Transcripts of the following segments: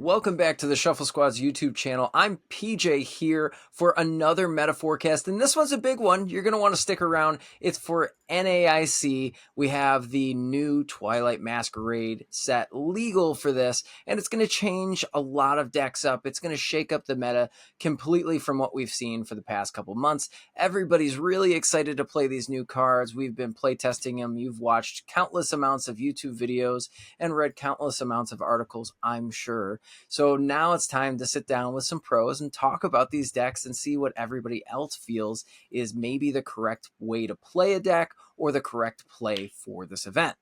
Welcome back to the Shuffle Squad's YouTube channel. I'm PJ here for another meta forecast, and this one's a big one. You're going to want to stick around. It's for NAIC. We have the new Twilight Masquerade set legal for this, and it's going to change a lot of decks up. It's going to shake up the meta completely from what we've seen for the past couple months. Everybody's really excited to play these new cards. We've been playtesting them. You've watched countless amounts of YouTube videos and read countless amounts of articles, I'm sure. So now it's time to sit down with some pros and talk about these decks and see what everybody else feels is maybe the correct way to play a deck or the correct play for this event.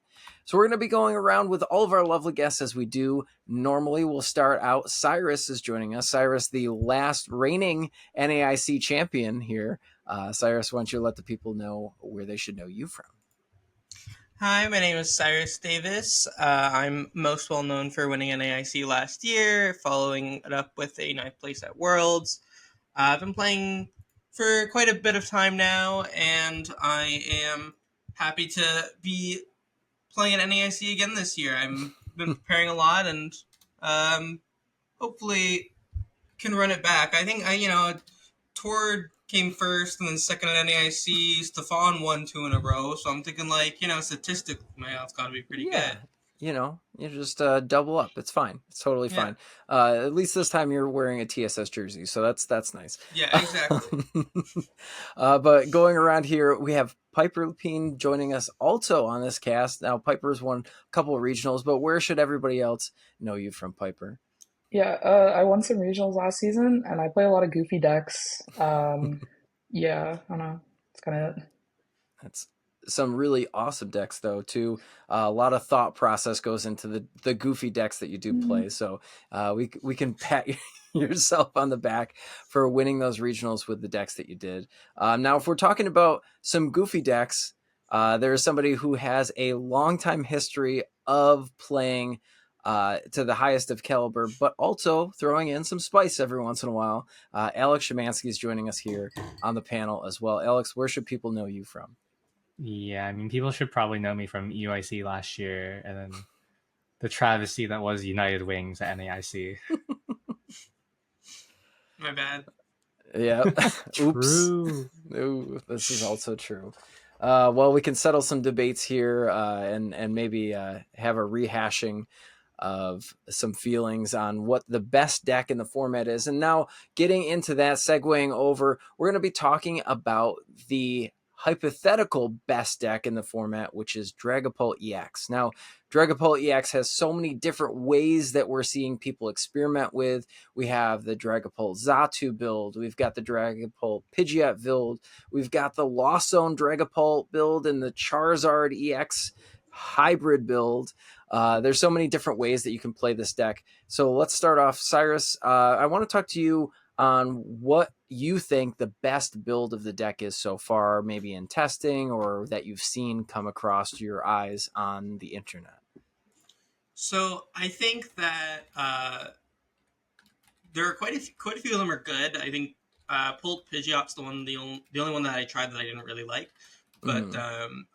So we're going to be going around with all of our lovely guests as we do. Normally, we'll start out. Cyrus is joining us. Cyrus, the last reigning NAIC champion here. Cyrus, why don't you let the people know where they should know you from? Hi, my name is Cyrus Davis. I'm most well known for winning NAIC last year, following it up with a 9th place at Worlds. I've been playing for quite a bit of time now, and I am happy to be playing at NAIC again this year. I've been preparing a lot, and hopefully can run it back. I think Tord came first and then second at NAIC. Stefan won 2 in a row, so I'm thinking statistically my odds got to be pretty good. You just double up. It's fine. It's totally fine. At least this time you're wearing a TSS jersey, so that's nice. Yeah, exactly. But going around here, we have Piper Lepine joining us also on this cast. Now, Piper's won a couple of regionals, but where should everybody else know you from, Piper? Yeah, I won some regionals last season, and I play a lot of goofy decks. Yeah, I don't know. It's kind of it. That's some really awesome decks, though, too. A lot of thought process goes into the goofy decks that you do play. So we can pat yourself on the back for winning those regionals with the decks that you did. Now, if we're talking about some goofy decks, there is somebody who has a long time history of playing to the highest of caliber, but also throwing in some spice every once in a while. Alex Schemanske is joining us here on the panel as well. Alex, where should people know you from? Yeah, I mean, people should probably know me from UIC last year, and then the travesty that was United Wings at NAIC. My bad. Yeah. Oops. Ooh, this is also true. Well, we can settle some debates here and maybe have a rehashing of some feelings on what the best deck in the format is. And now getting into that, segueing over, we're going to be talking about the hypothetical best deck in the format, which is Dragapult EX. Now, Dragapult EX has so many different ways that we're seeing people experiment with. We have the Dragapult Xatu build. We've got the Dragapult Pidgeot build. We've got the Lost Zone Dragapult build and the Charizard EX hybrid build. There's so many different ways that you can play this deck. So let's start off. Cyrus, I want to talk to you on what you think the best build of the deck is so far, maybe in testing or that you've seen come across your eyes on the internet. So I think that there are quite a few of them are good. I think Pult Pidgeot's the only one that I tried that I didn't really like. But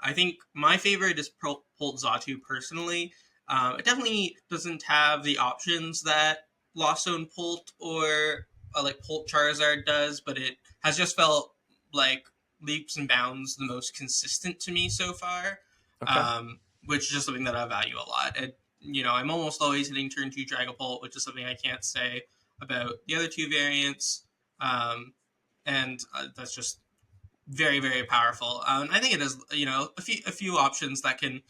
I think my favorite is Pult Xatu personally. It definitely doesn't have the options that Lost Zone Pult or like Pult Charizard does, but it has just felt like leaps and bounds the most consistent to me so far, Okay. which is just something that I value a lot. I'm almost always hitting turn 2 Dragapult, which is something I can't say about the other 2 variants, and that's just very, very powerful. I think it is, a few options that can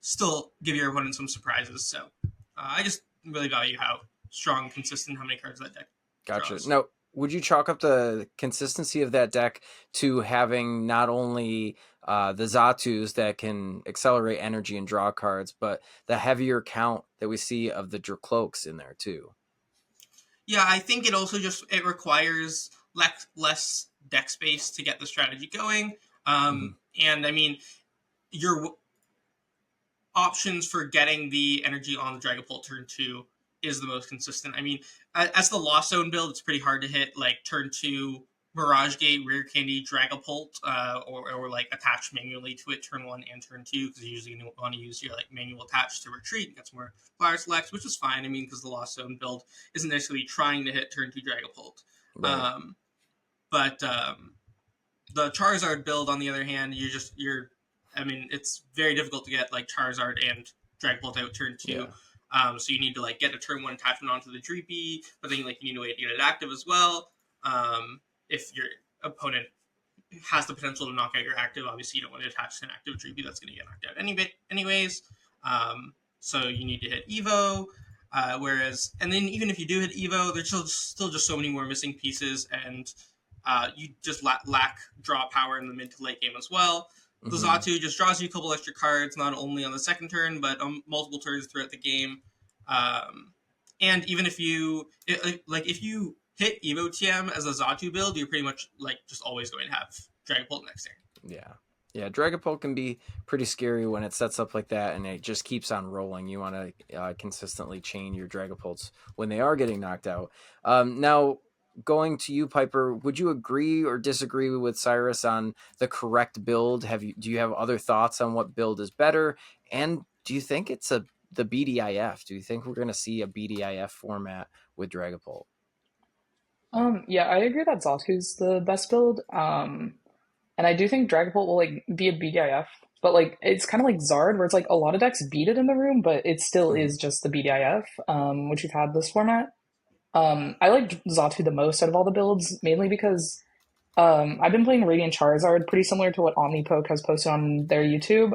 still give your opponent some surprises. So I just really value how strong, consistent, how many cards that deck Gotcha. draws. Now, would you chalk up the consistency of that deck to having not only the Zatus that can accelerate energy and draw cards, but the heavier count that we see of the Dracloaks in there too? Yeah, I think it also it requires less deck space to get the strategy going. And I mean, your options for getting the energy on the Dragapult turn 2 is the most consistent. I mean, as the Lost Zone build, it's pretty hard to hit like turn 2 Mirage Gate, Rare Candy, Dragapult, or like attach manually to it turn 1 and turn 2, because you usually want to use your like manual attach to retreat. That's more flyer selects, which is fine. I mean, because the Lost Zone build isn't necessarily trying to hit turn 2 Dragapult. Right. But the Charizard build, on the other hand, I mean, it's very difficult to get like Charizard and Dragapult out turn 2. Yeah. So you need to like get a turn 1 attachment onto the Dreepy, but then like you need to wait to get it active as well. If your opponent has the potential to knock out your active, obviously you don't want to attach to an active Dreepy that's going to get knocked out anyways. So you need to hit Evo. And then even if you do hit Evo, there's still just so many more missing pieces, and you just lack draw power in the mid to late game as well. The Xatu just draws you a couple extra cards, not only on the second turn, but on multiple turns throughout the game. And even if you hit Evo TM as a Xatu build, you're pretty much like just always going to have Dragapult next turn. Yeah, Dragapult can be pretty scary when it sets up like that and it just keeps on rolling. You want to consistently chain your Dragapults when they are getting knocked out. Now, going to you, Piper, would you agree or disagree with Cyrus on the correct build? Do you have other thoughts on what build is better? And do you think it's the BDIF? Do you think we're going to see a BDIF format with Dragapult? Yeah, I agree that Xatu's the best build. And I do think Dragapult will like be a BDIF, but like it's kind of like Zard, where it's like a lot of decks beat it in the room, but it still is just the BDIF, which we've had this format. I like Xatu the most out of all the builds, mainly because I've been playing Radiant Charizard, pretty similar to what OmniPoke has posted on their YouTube.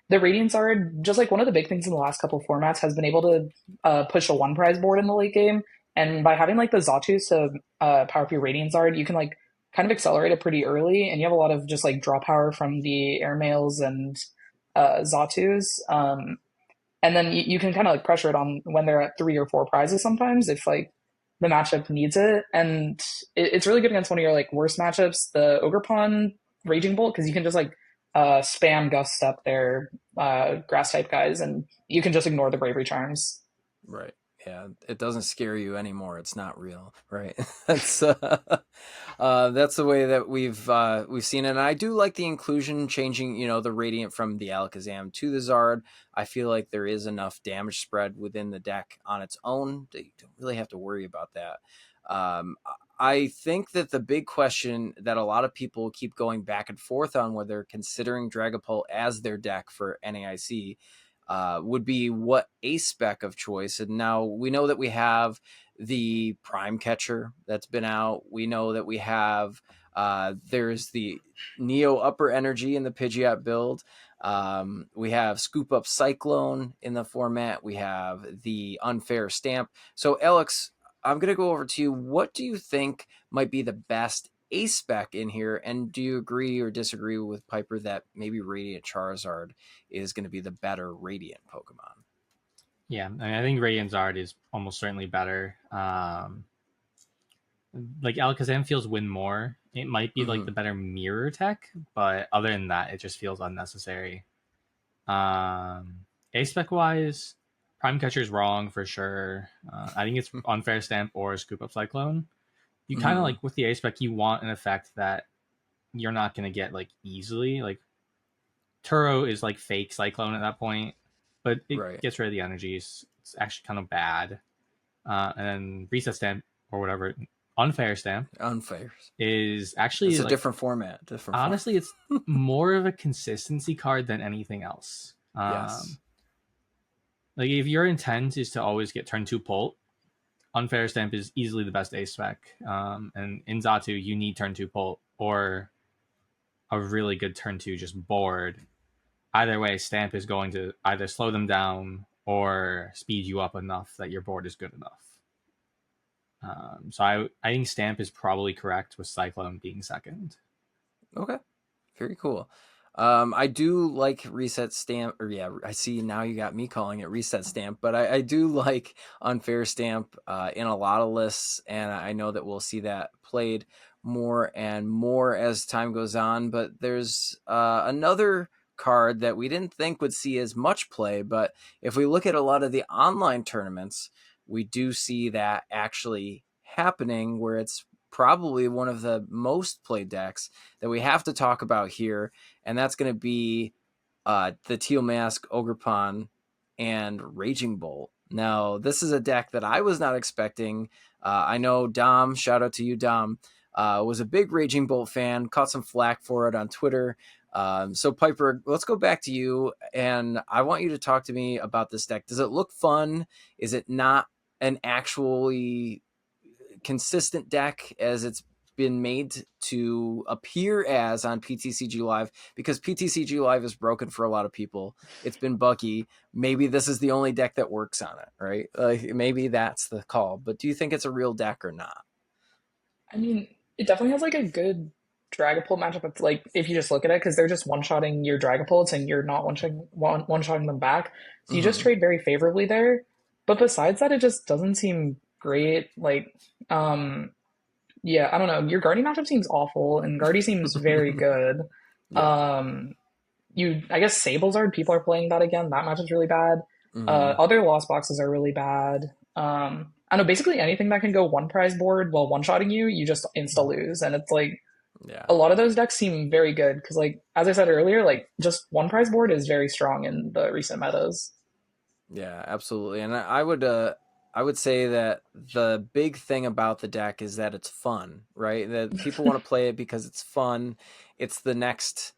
The Radiant Zard, just like one of the big things in the last couple of formats, has been able to push a one prize board in the late game. And by having like the Xatu to power up your Radiant Zard, you can like kind of accelerate it pretty early, and you have a lot of just like draw power from the Airmails and Xatus. And then you can kind of like pressure it on when they're at 3 or 4 prizes sometimes if like the matchup needs it. And it's really good against one of your like worst matchups, the Ogrepon Raging Bolt, because you can just like spam Gust up their grass type guys, and you can just ignore the Bravery Charms. Right. Yeah, it doesn't scare you anymore. It's not real, right? That's the way that we've seen it. And I do like the inclusion, changing, the Radiant from the Alakazam to the Zard. I feel like there is enough damage spread within the deck on its own that you don't really have to worry about that. I think that the big question that a lot of people keep going back and forth on, whether considering Dragapult as their deck for NAIC, would be what ace spec of choice. And now we know that we have the Prime Catcher that's been out. We know that we have there's the Neo Upper Energy in the Pidgeot build. We have Scoop Up Cyclone in the format. We have the Unfair Stamp. So Alex, I'm going to go over to you. What do you think might be the best ace spec in here, and do you agree or disagree with Piper that maybe Radiant Charizard is going to be the better Radiant Pokemon? Yeah, I mean, I think Radiant Zard is almost certainly better. Like Alakazam feels win more. It might be like the better mirror tech, but other than that, it just feels unnecessary. Ace spec wise, Prime Catcher is wrong for sure. I think it's Unfair Stamp or Scoop Up Cyclone. You kind of like with the ace spec, you want an effect that you're not going to get like easily. Like Turo is like fake Cyclone at that point, but it gets rid of the energies. It's actually kind of bad. And then Reset Stamp or whatever, Unfair Stamp. Unfair is actually it's a like, different format. Honestly, it's more of a consistency card than anything else. Yes. Like if your intent is to always get turn 2 Pult, Unfair Stamp is easily the best ace spec. And in Xatu, you need turn 2 Pult or a really good turn 2 just board. Either way, Stamp is going to either slow them down or speed you up enough that your board is good enough. So I think Stamp is probably correct, with Cyclone being second. Okay, very cool. I do like Reset Stamp, or I see now you got me calling it Reset Stamp, but I do like Unfair Stamp in a lot of lists, and I know that we'll see that played more and more as time goes on. But there's another card that we didn't think would see as much play, but if we look at a lot of the online tournaments, we do see that actually happening, where it's probably one of the most played decks that we have to talk about here, and that's going to be the Teal Mask, Ogrepon, and Raging Bolt. Now, this is a deck that I was not expecting. I know Dom, shout out to you, Dom, was a big Raging Bolt fan, caught some flack for it on Twitter. So Piper, let's go back to you, and I want you to talk to me about this deck. Does it look fun? Is it not an actually consistent deck as it's been made to appear as on PTCG Live? Because PTCG Live is broken for a lot of people. It's been buggy. Maybe this is the only deck that works on it, right? Like maybe that's the call. But do you think it's a real deck or not? I mean, it definitely has like a good Dragapult matchup. It's like if you just look at it, because they're just one-shotting your Dragapults and you're not one-shotting them back. So you just trade very favorably there. But besides that, it just doesn't seem great. Like, yeah, I don't know. Your Guardy matchup seems awful, and Guardy seems very good. Yeah. I guess Sablezard, people are playing that again. That matchup's really bad. Other Lost Boxes are really bad. I know basically anything that can go one prize board while one-shotting you, you just insta lose. And it's like, Yeah. a lot of those decks seem very good because, like, as I said earlier, like, just one prize board is very strong in the recent metas. Yeah, absolutely. And I would say that the big thing about the deck is that it's fun, right? That people want to play it because it's fun. It's the next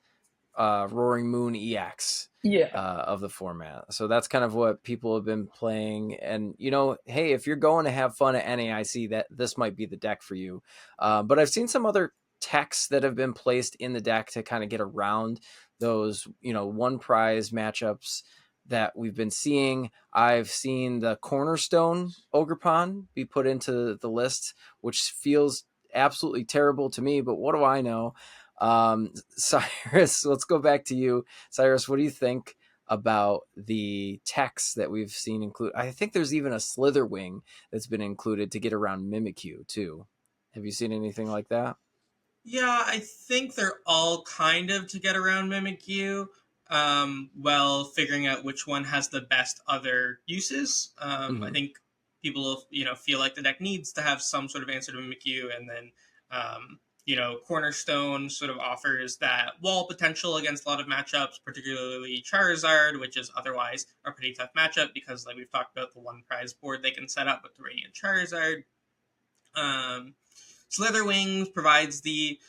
Roaring Moon EX Yeah. of the format. So that's kind of what people have been playing. And, you know, hey, if you're going to have fun at NAIC, that this might be the deck for you. But I've seen some other techs that have been placed in the deck to kind of get around those, you know, one prize matchups that we've been seeing. I've seen the Cornerstone Ogrepon be put into the list, which feels absolutely terrible to me, but what do I know? Cyrus, let's go back to you. Cyrus, what do you think about the text that we've seen include? I think there's even a Slitherwing that's been included to get around Mimikyu too. Have you seen anything like that? Yeah, I think they're all kind of to get around Mimikyu, while figuring out which one has the best other uses. I think people, feel like the deck needs to have some sort of answer to Mimikyu, and then, Cornerstone sort of offers that wall potential against a lot of matchups, particularly Charizard, which is otherwise a pretty tough matchup because, like we've talked about, the one prize board they can set up with the Radiant Charizard. Slitherwings provides the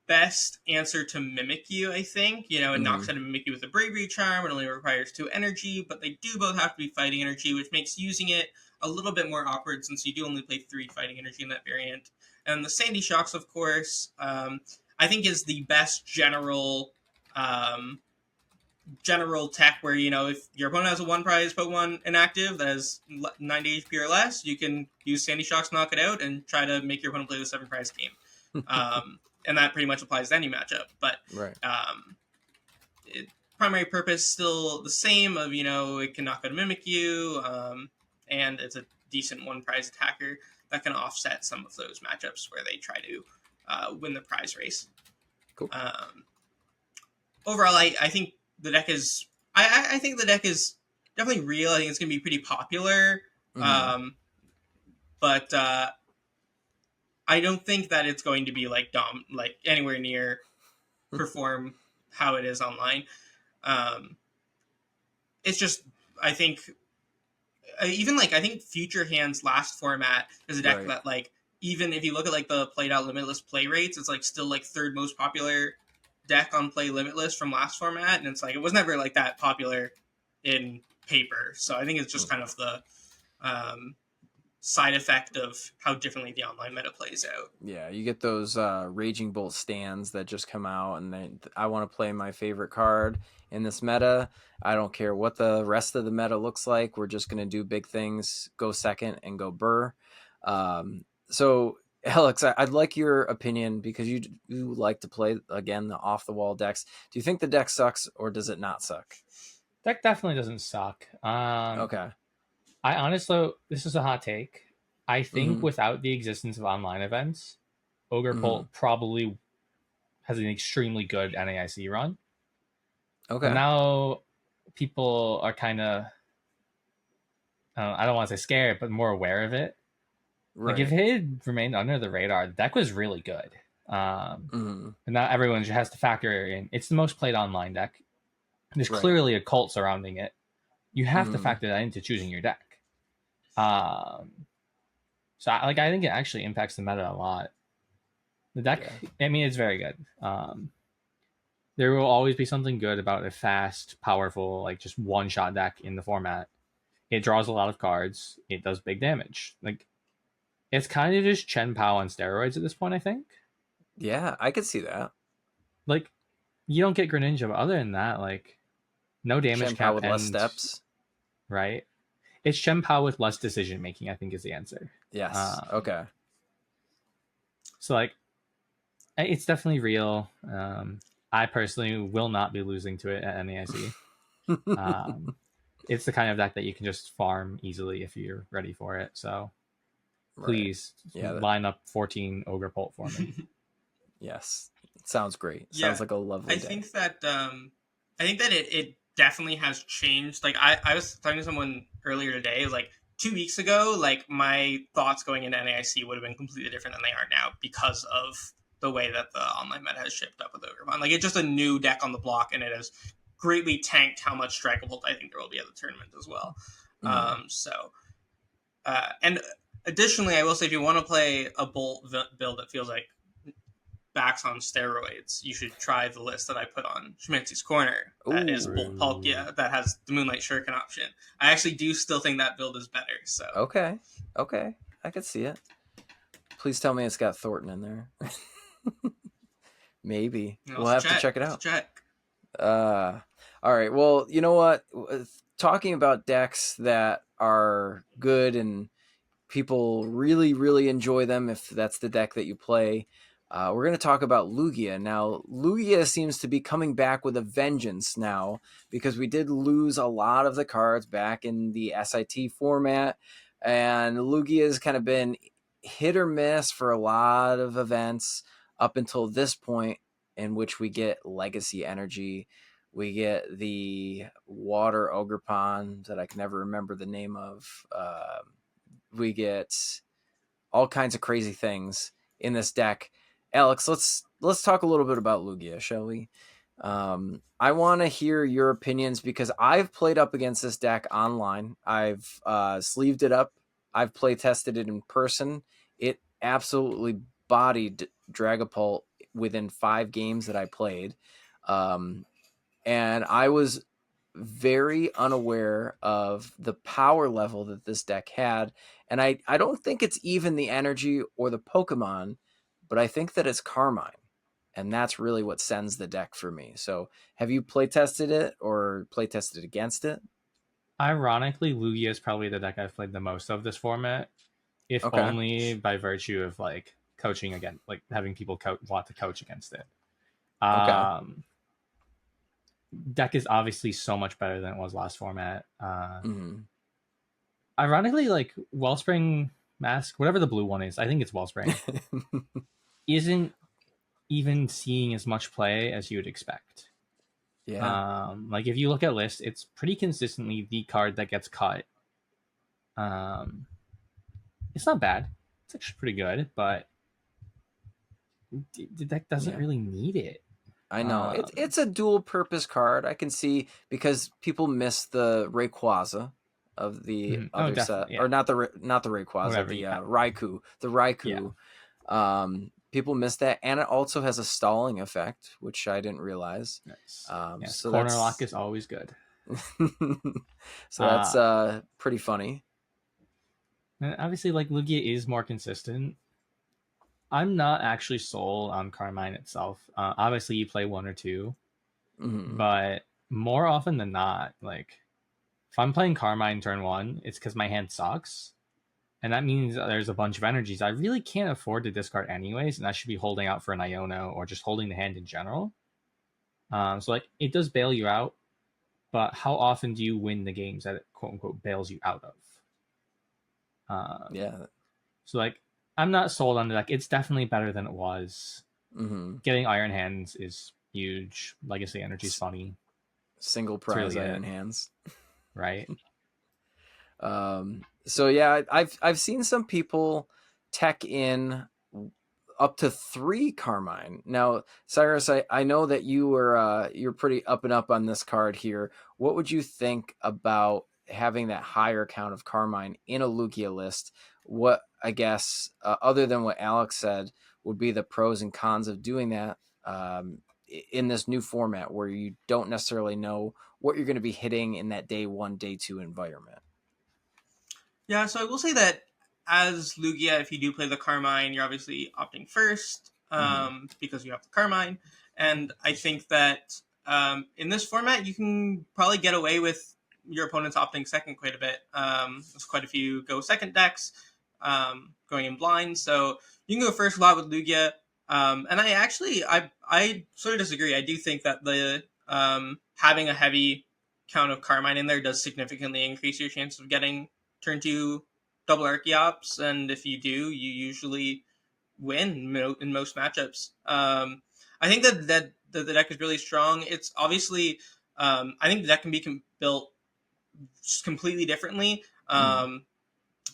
best answer to Mimikyu, I think. It knocks out a Mimikyu with a Bravery Charm. It only requires 2 energy, but they do both have to be fighting energy, which makes using it a little bit more awkward since you do only play 3 fighting energy in that variant. And the Sandy Shocks, of course, I think is the best general tech where, if your opponent has a 1 prize Pokemon inactive that has 90 HP or less, you can use Sandy Shocks, knock it out, and try to make your opponent play the 7 prize game. And that pretty much applies to any matchup. But right. Primary purpose still the same of, it can knock out a Mimikyu, and it's a decent 1 prize attacker that can offset some of those matchups where they try to win the prize race. Cool. Overall, I think the deck is... I think the deck is definitely real. I think it's going to be pretty popular. But I don't think that it's going to be like anywhere near perform how it is online. It's just, I think, I think Future Hand's last format is a deck that, even if you look at the played out Limitless play rates, it's still 3rd most popular deck on Play Limitless from last format, and it's it was never that popular in paper. So I think it's just kind of the side effect of how differently the online meta plays out. Yeah, you get those Raging Bolt stands that just come out, and then I want to play my favorite card in this meta. I don't care what the rest of the meta looks like. We're just going to do big things, go second, and go burr. So, Alex, I'd like your opinion because you like to play, again, the off-the-wall decks. Do you think the deck sucks, or does it not suck? Deck definitely doesn't suck. Okay. I honestly, this is a hot take. I think without the existence of online events, Ogrepult probably has an extremely good NAIC run. Okay. But now people are kind of, I don't want to say scared, but more aware of it. Like if Right. it had remained under the radar, the deck was really good. Hmm. And not everyone has to factor in. It's the most played online deck. There's Right. clearly a cult surrounding it. You have to Hmm. factor that into choosing your deck. Um, I think it actually impacts the meta a lot. The deck, Yeah. I mean, it's very good. There will always be something good about a fast, powerful, like just one shot deck in the format. It draws a lot of cards. It does big damage. Like it's kind of just Chen Pao on steroids at this point. I think. Yeah, I could see that. Like you don't get Greninja, but other than that, like no damage Shen Pao cap with less and steps. right. It's Chen Pao with less decision making. I think is the answer. Yes. Um, Okay. so like it's definitely real. I personally will not be losing to it at NAIC. It's the kind of deck that you can just farm easily if you're ready for it. So Right. please Yeah. line up 14 Ogrepult for me. Yes. Sounds great. Yeah, Sounds like a lovely I day. think that it definitely has changed. Like I was talking to someone earlier today. It was like 2 weeks ago. Like my thoughts going into NAIC would have been completely different than they are now because of the way that the online meta has shaped up with Ogrepon. Like it's just a new deck on the block, and it has greatly tanked how much Dragapult I think there will be at the tournament as well. Mhm. And additionally, I will say if you want to play a Bolt build that feels like backs on steroids, you should try the list that I put on Schmance's Corner. That is Bolt Ooh. Palkia, that has the Moonlight Shuriken option. I actually do still think that build is better. So Okay. Okay. I could see it. Please tell me it's got Thornton in there. Maybe. We'll have to check it out. Check. All right. Well, you know what? Talking about decks that are good and people really, really enjoy them, if that's the deck that you play, we're going to talk about Lugia. Now, Lugia seems to be coming back with a vengeance now because we did lose a lot of the cards back in the SIT format, and Lugia has kind of been hit or miss for a lot of events up until this point, in which we get Legacy Energy. We get the Water Ogrepon that I can never remember the name of. We get all kinds of crazy things in this deck. Alex, let's talk a little bit about Lugia, shall we? I want to hear your opinions because I've played up against this deck online. I've sleeved it up. I've play tested it in person. It absolutely bodied Dragapult within 5 games that I played. And I was very unaware of the power level that this deck had. And I don't think it's even the energy or the Pokemon, but I think that it's Carmine. And that's really what sends the deck for me. So have you play tested it or play tested against it? Ironically, Lugia is probably the deck I've played the most of this format, if Okay. only by virtue of like coaching again, like having people want to coach against it. Okay. Deck is obviously so much better than it was last format. Mm-hmm. Ironically, like Wellspring Mask, whatever the blue one is, I think it's Wellspring, isn't even seeing as much play as you would expect. Yeah. Like if you look at list, it's pretty consistently the card that gets cut. It's not bad. It's actually pretty good, but the deck doesn't Yeah. really need it. I know. It's a dual purpose card. I can see because people miss the Rayquaza of the other set, yeah. or not the Rayquaza, Whatever the you have. Raikou. The Raikou. Yeah. People miss that, and it also has a stalling effect, which I didn't realize. Nice. Yes. So corner lock is always good. So that's pretty funny. And obviously, like Lugia is more consistent. I'm not actually sold on Carmine itself. Obviously, you play 1 or 2, Mm-hmm. but more often than not, like if I'm playing Carmine turn 1, it's because my hand sucks, and that means there's a bunch of energies I really can't afford to discard anyways, and I should be holding out for an Iono or just holding the hand in general. So like it does bail you out, but how often do you win the games that it quote unquote bails you out of? Yeah. So like I'm not sold on the deck. It's definitely better than it was. Mm-hmm. Getting Iron Hands is huge. Legacy Energy is funny. Single prize really Iron Hands. Right. So yeah, I've seen some people tech in up to 3 Carmine. Now, Cyrus, I know that you're pretty up and up on this card here. What would you think about having that higher count of Carmine in a Lugia list? What, I guess, other than what Alex said, would be the pros and cons of doing that in this new format where you don't necessarily know what you're going to be hitting in that day 1, day 2 environment? Yeah, so I will say that as Lugia, if you do play the Carmine, you're obviously opting first because you have the Carmine. And I think that in this format, you can probably get away with your opponents opting second quite a bit. There's quite a few go second decks going in blind. So you can go first a lot with Lugia. And I sort of disagree. I do think that the having a heavy count of Carmine in there does significantly increase your chance of getting turn 2 double Archeops, and if you do, you usually win in most matchups. I think that the deck is really strong. It's obviously, I think the deck can be built completely differently. Like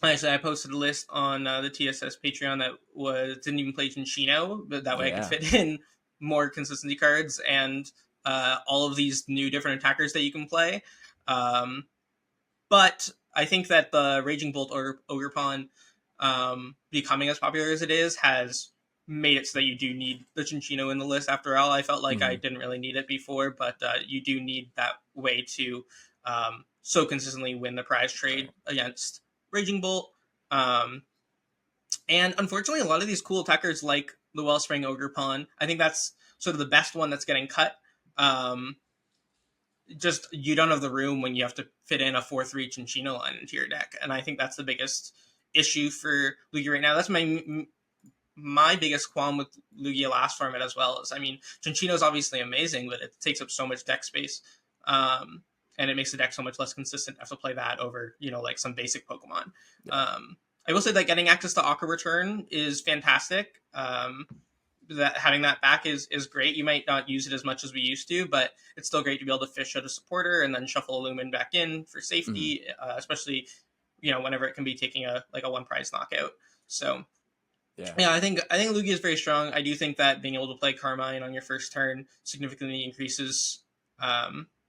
I said, I posted a list on the TSS Patreon that didn't even play Genshin, but that way I could fit in more consistency cards and all of these new different attackers that you can play. But I think that the Raging Bolt or Ogrepon becoming as popular as it is has made it so that you do need the Genshin in the list. After all, I felt like I didn't really need it before, but you do need that way to so consistently win the prize trade against Raging Bolt. And unfortunately, a lot of these cool attackers like the Wellspring Ogrepon, I think that's sort of the best one that's getting cut. Just you don't have the room when you have to fit in a 4-3 Chinchino line into your deck, and I think that's the biggest issue for Lugia right now. That's my biggest qualm with Lugia last format as well. Is, I mean, Chinchino is obviously amazing, but it takes up so much deck space, and it makes the deck so much less consistent. I have to play that over, like some basic Pokemon. I will say that getting access to Aqua Return is fantastic. That having that back is great. You might not use it as much as we used to, but it's still great to be able to fish out a supporter and then shuffle Lumen back in for safety, especially whenever it can be taking a one prize knockout. So yeah, I think Lugia is very strong. I do think that being able to play Carmine on your first turn significantly increases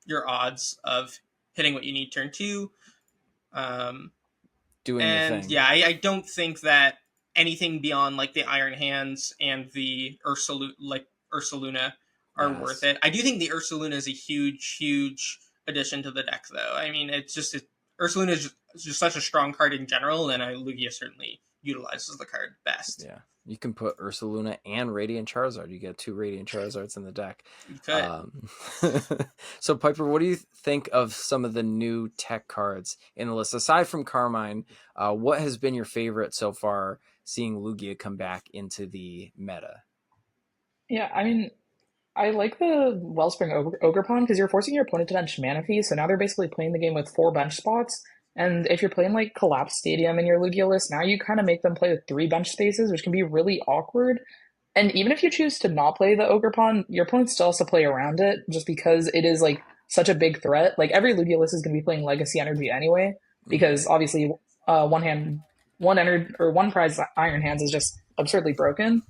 your odds of hitting what you need turn 2. Doing the thing. Yeah, I don't think that anything beyond like the Iron Hands and the Ursaluna are worth it. I do think the Ursaluna is a huge addition to the deck, though. I mean, Ursaluna is just such a strong card in general, and Lugia certainly utilizes the card best. Yeah, you can put Ursaluna and Radiant Charizard. You get 2 Radiant Charizards in the deck. You could. So, Piper, what do you think of some of the new tech cards in the list? Aside from Carmine, what has been your favorite so far, seeing Lugia come back into the meta? Yeah, I mean, I like the Wellspring Ogrepon because you're forcing your opponent to bench mana fee, so now they're basically playing the game with 4 bench spots. And if you're playing like Collapse Stadium in your Lugia list, now you kind of make them play with 3 bench spaces, which can be really awkward. And even if you choose to not play the Ogrepon, your opponent still has to play around it just because it is like such a big threat. Like every Lugia list is going to be playing Legacy Energy anyway, because obviously one prize Iron Hands is just absurdly broken.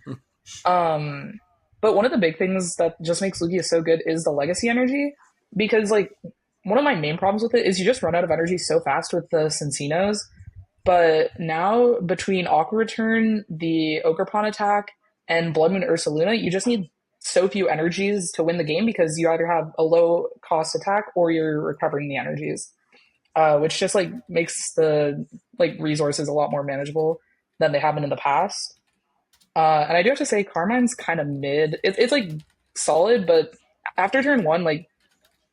But one of the big things that just makes Lugia so good is the Legacy Energy, because like one of my main problems with it is you just run out of energy so fast with the Cinccino's. But now between Aqua Return, the Ogrepon attack, and Blood Moon Ursaluna, you just need so few energies to win the game because you either have a low cost attack or you're recovering the energies, which just like makes the like resources a lot more manageable than they have been in the past. And I do have to say, Carmine's kind of mid. It's like solid, but after turn 1, like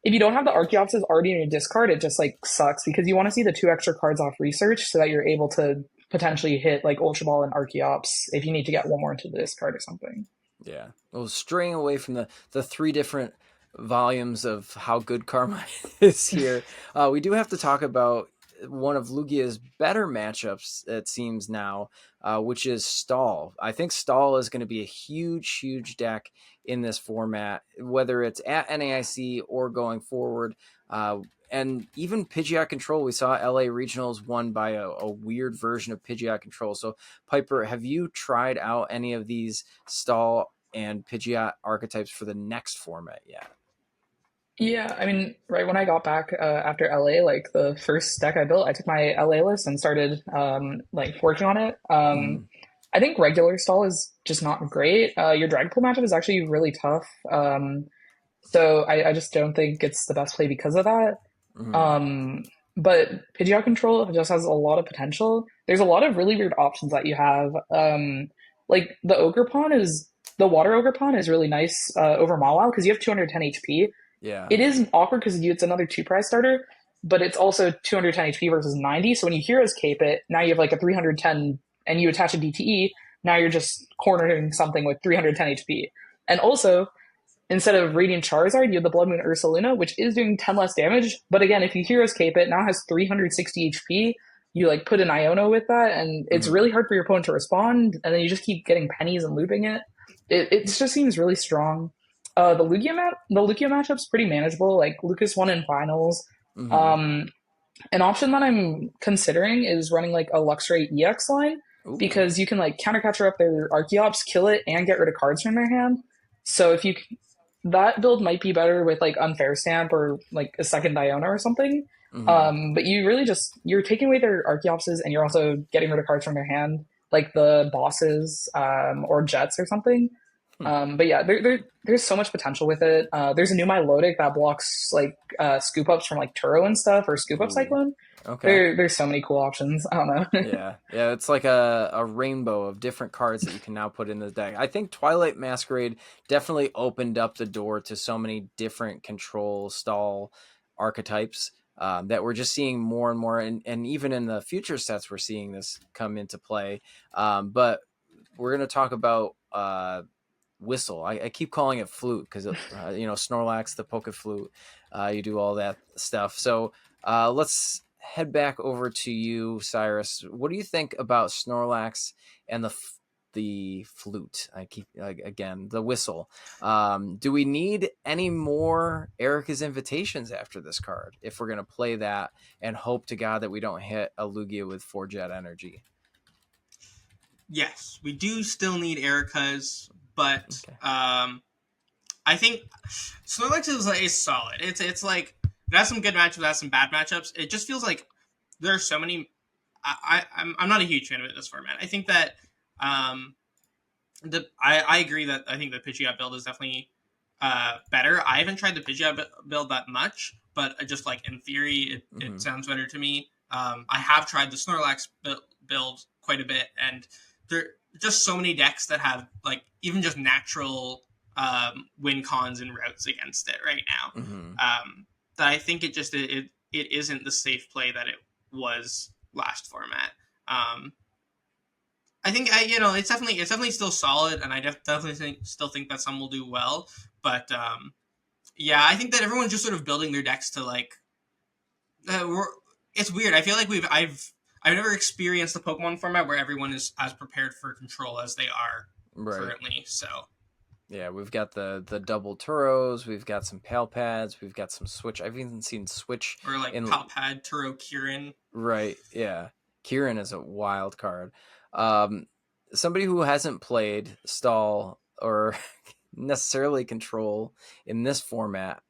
if you don't have the Archeopses already in your discard, it just like sucks because you want to see the 2 extra cards off research so that you're able to potentially hit like Ultra Ball and Archeops if you need to get one more into the discard or something. Yeah. Well, straying away from the 3 different volumes of how good Carmine is here, we do have to talk about one of Lugia's better matchups, it seems now, which is Stall. I think Stall is going to be a huge deck in this format, whether it's at NAIC or going forward. and even Pidgeot Control, we saw LA Regionals won by a weird version of Pidgeot Control. So, Piper, have you tried out any of these stall and Pidgeot archetypes for the next format yet? Yeah, I mean, right when I got back after LA, like the first deck I built, I took my LA list and started like working on it. Mm-hmm. I think regular stall is just not great. Your Dragapult matchup is actually really tough. So I just don't think it's the best play because of that. Mm-hmm. Um, but Pidgeot Control just has a lot of potential. There's a lot of really weird options that you have. Like the water ogrepon is really nice over Mawile because you have 210 HP. Yeah. It is awkward because it's another two prize starter, but it's also 210 HP versus 90. So when you Heroes Cape it, now you have like a 310 and you attach a DTE. Now you're just cornering something with 310 HP. And also, instead of Radiant Charizard, you have the Blood Moon Ursaluna, which is doing 10 less damage. But again, if you Heroes Cape it, now has 360 HP. You like put an Iono with that, and it's Mm-hmm. really hard for your opponent to respond. And then you just keep getting pennies and looping it. It just seems really strong. The Lugia matchup's pretty manageable. Like Lucas won in finals. Mm-hmm. Um, an option that I'm considering is running like a Luxray EX line Ooh. because you can like countercatcher up their Archeops, kill it, and get rid of cards from their hand. So if you that build might be better with like Unfair Stamp or like a second Diona or something. Mm-hmm. But you really just you're taking away their Archeopses and you're also getting rid of cards from their hand, like the bosses or Jets or something. Hmm. But yeah, there's so much potential with it. There's a new Milotic that blocks like scoop ups from like Turo and stuff or scoop up Ooh. Cyclone. Okay. There's so many cool options. I don't know. Yeah, yeah, it's like a rainbow of different cards that you can now put in the deck. I think Twilight Masquerade definitely opened up the door to so many different control stall archetypes that we're just seeing more and more, and even in the future sets, we're seeing this come into play. But we're going to talk about whistle. I keep calling it flute because Snorlax, the Poke Flute. You do all that stuff. So let's head back over to you, Cyrus. What do you think about Snorlax and the flute? I keep again the whistle. Do we need any more Erica's invitations after this card if we're gonna play that and hope to God that we don't hit a Lugia with 4 Jet energy? Yes, we do still need Erica's, but Okay. I think Snorlax is solid. It's like it has some good matchups, it has some bad matchups. It just feels like there are so many. I'm not a huge fan of it this format. I think that I agree that I think the Pidgeot build is definitely better. I haven't tried the Pidgeot build that much, but just like in theory, it sounds better to me. I have tried the Snorlax build quite a bit, and there are just so many decks that have like even just natural win cons and routes against it right now. That I think it isn't the safe play that it was last format. I think it's definitely still solid, and I definitely still think that some will do well. But yeah, I think that everyone's just sort of building their decks to like. It's weird. I feel like I've never experienced the Pokemon format where everyone is as prepared for control as they are currently. So yeah, we've got the double Turos, we've got some Palpads, we've got some Switch. I've even seen Switch or like Palpad, Turo, Kirin. Right, yeah. Kirin is a wild card. Somebody who hasn't played stall or necessarily control in this format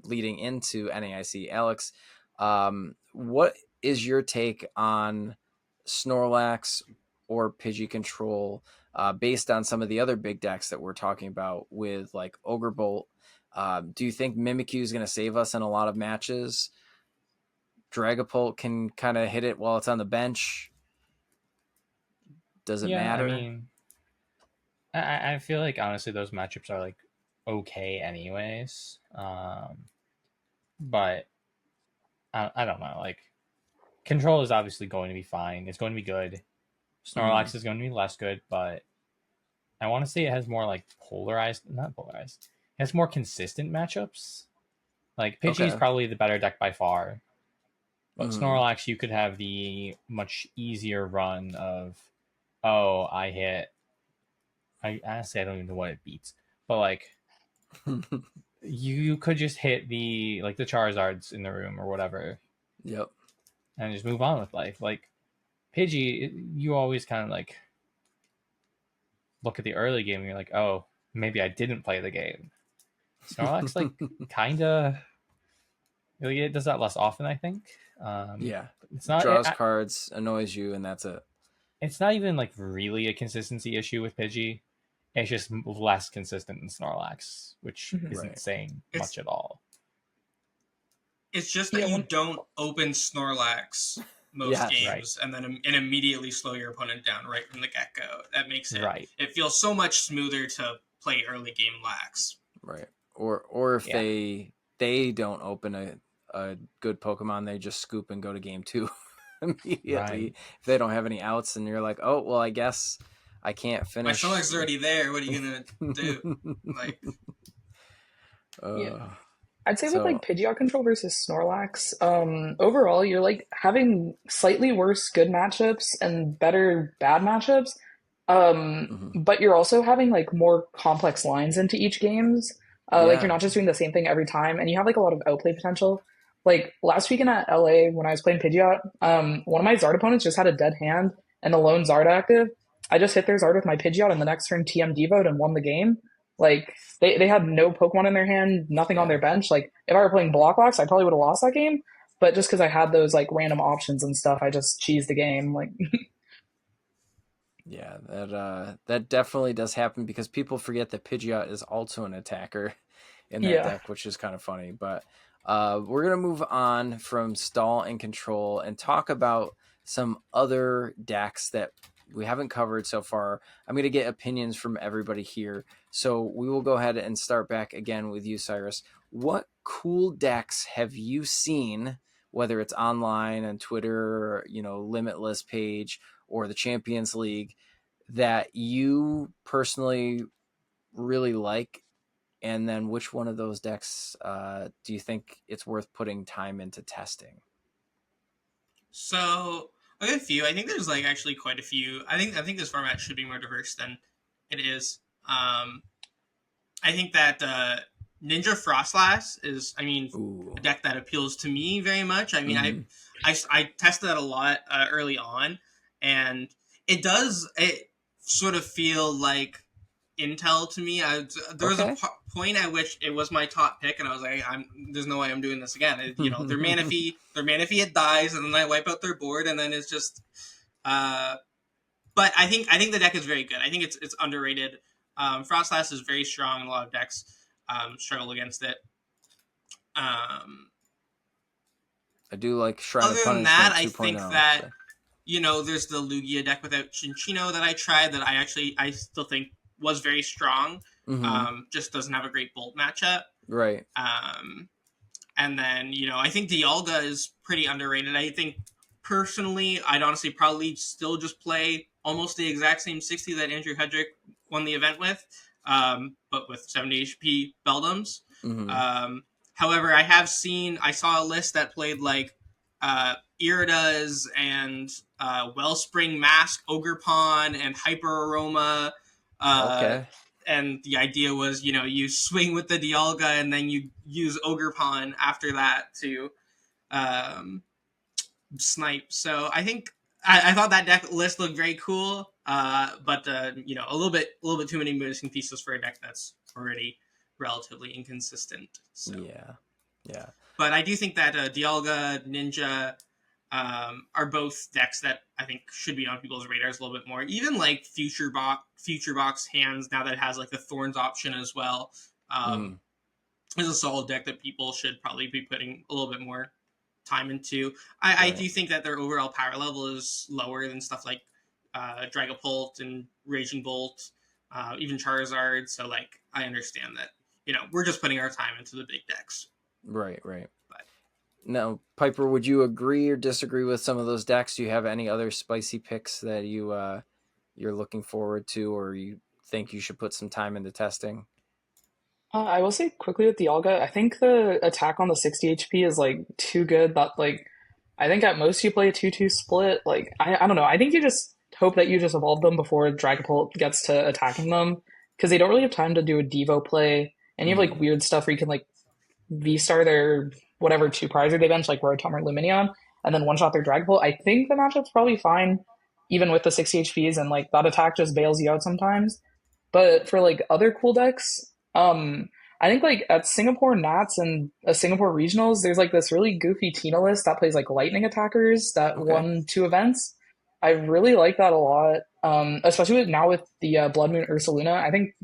leading into NAIC. Alex, what is your take on Snorlax or Pidgey control based on some of the other big decks that we're talking about with like Ogrebolt? Do you think Mimikyu is going to save us in a lot of matches? Dragapult can kind of hit it while it's on the bench. Does it matter? I mean, I feel like honestly those matchups are like okay anyways. But I don't know. Like control is obviously going to be fine. It's going to be good. Snorlax is going to be less good, but I want to say it has more like not polarized. It has more consistent matchups. Like Pidgey is probably the better deck by far. But Snorlax, you could have the much easier run of, I honestly, I don't even know what it beats. But like, you could just hit the Charizards in the room or whatever, Yep. and just move on with life. Like Pidgey, you always kind of like look at the early game and you're like, oh, maybe I didn't play the game. Snorlax like kind of it does that less often, I think. Yeah. It's not Draws cards, annoys you, and that's it. It's not even like really a consistency issue with Pidgey. It's just less consistent than Snorlax, which isn't Right. saying much at all. It's just that you don't open Snorlax most games and then and immediately slow your opponent down right from the get-go. That makes it it feels so much smoother to play early game Lax. Right. Or if they don't open a good Pokemon, they just scoop and go to game 2 immediately. Right. If they don't have any outs, and you're like, oh well, I guess I can't finish. My Snorlax is already there. What are you gonna do? Like, I'd say with like Pidgeot control versus Snorlax, overall you're like having slightly worse good matchups and better bad matchups. But you're also having like more complex lines into each games. Like you're not just doing the same thing every time, and you have like a lot of outplay potential. Like last weekend at LA when I was playing Pidgeot, one of my Zard opponents just had a dead hand and a lone Zard active. I just hit their Zard with my Pidgeot, and the next turn TM Devoed and won the game. Like they had no Pokemon in their hand, nothing on their bench. Like if I were playing Block Box, I probably would have lost that game. But just because I had those like random options and stuff, I just cheesed the game. Like yeah, that definitely does happen because people forget that Pidgeot is also an attacker in that deck, which is kind of funny. But we're gonna move on from stall and control and talk about some other decks that we haven't covered so far. I'm going to get opinions from everybody here. So we will go ahead and start back again with you, Cyrus. What cool decks have you seen, whether it's online on Twitter, Limitless page or the Champions League, that you personally really like? And then which one of those decks do you think it's worth putting time into testing? So I have a few. I think there's like actually quite a few. I think this format should be more diverse than it is. I think that Ninja Frostlass is, a deck that appeals to me very much. I mean, I tested that a lot early on, and it sort of feel like Intel to me. There was a point at which it was my top pick, and I was like, "There's no way I'm doing this again." Their Manaphy, it dies, and then I wipe out their board, and then it's just. But I think the deck is very good. I think it's underrated. Frostlass is very strong, and a lot of decks struggle against it. I do like Shrine Other of Punishment. Than that, I think that there's the Lugia deck without Cinccino that I tried that I still think was very strong. Just doesn't have a great Bolt matchup. Right. And then, I think Dialga is pretty underrated. I think, personally, I'd honestly probably still just play almost the exact same 60 that Andrew Hedrick won the event with, but with 70 HP Beldums. However, I saw a list that played like Iridas and Wellspring Mask, Ogrepon, and Hyper Aroma. And the idea was, you swing with the Dialga and then you use Ogrepon after that to snipe. So I think I thought that deck list looked very cool, but a little bit too many missing pieces for a deck that's already relatively inconsistent. So. Yeah. But I do think that Dialga, Ninja are both decks that I think should be on people's radars a little bit more. Even like Future Box hands, now that it has like the Thorns option as well, is a solid deck that people should probably be putting a little bit more time into. I do think that their overall power level is lower than stuff like Dragapult and Raging Bolt, even Charizard. So like I understand that we're just putting our time into the big decks. Right. Now, Piper, would you agree or disagree with some of those decks? Do you have any other spicy picks that you're looking forward to, or you think you should put some time into testing? I will say quickly with Dialga, I think the attack on the 60 HP is like too good that like I think at most you play a 2-2 split. Like I don't know. I think you just hope that you just evolve them before Dragapult gets to attacking them, because they don't really have time to do a Devo play and you have like weird stuff where you can like Vstar their whatever 2 prizer they bench, like Rotom or Lumineon, and then one shot their Dragapult. I think the matchup's probably fine, even with the 60 HPs, and like that attack just bails you out sometimes. But for like other cool decks, I think like at Singapore Nats and Singapore Regionals, there's like this really goofy Tina list that plays like lightning attackers that won 2 events. I really like that a lot, especially now with the Blood Moon Ursaluna. I think,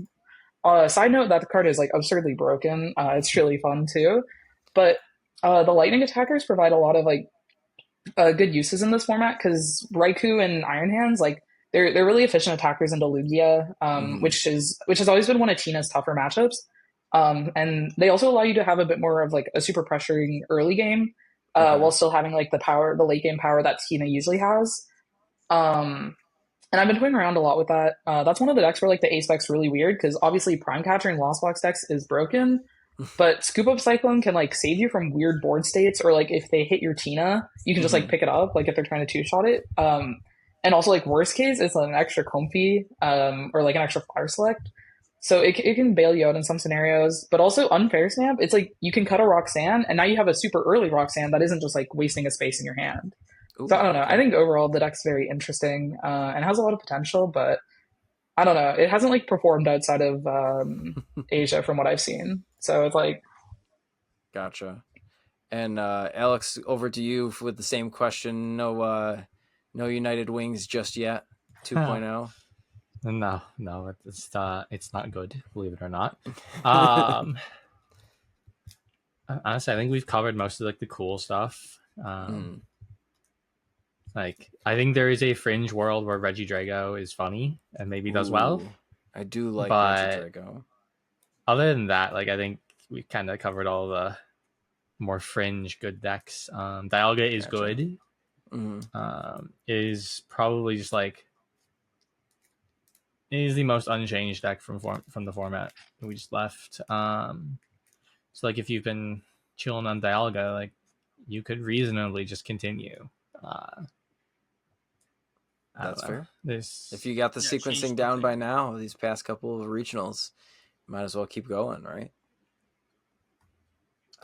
side note, that the card is like absurdly broken. It's really fun too. But the lightning attackers provide a lot of like good uses in this format because Raikou and Iron Hands, like they're really efficient attackers into Lugia, which has always been one of Tina's tougher matchups. And they also allow you to have a bit more of like a super pressuring early game, while still having like the late game power that Tina usually has. And I've been toying around a lot with that. That's one of the decks where like the ace spec's really weird because obviously Prime Catcher in Lost Box decks is broken, but Scoop Up Cyclone can like save you from weird board states, or like if they hit your Tina, you can just like pick it up, like if they're trying to 2-shot it. And also like worst case, it's an extra Comfy, or like an extra Flower Select. So it can bail you out in some scenarios, but also Unfair Snap, it's like you can cut a Roxanne, and now you have a super early Roxanne that isn't just like wasting a space in your hand. Ooh, so I don't know. I think overall the deck's very interesting and has a lot of potential, but I don't know. It hasn't like performed outside of Asia from what I've seen. So it's like, gotcha. And Alex, over to you with the same question. No United Wings just yet. 2.0. No, it's not good, believe it or not. Honestly, I think we've covered most of like the cool stuff. Like I think there is a Fringe world where Regidrago is funny and maybe does well. I do like but Regidrago. Other than that, like I think we kind of covered all the more Fringe good decks. Dialga is good. Is probably just like is the most unchanged deck from the format that we just left. So like if you've been chilling on Dialga, like you could reasonably just continue. That's fair. If you got the sequencing down by now, these past couple of regionals, you might as well keep going, right?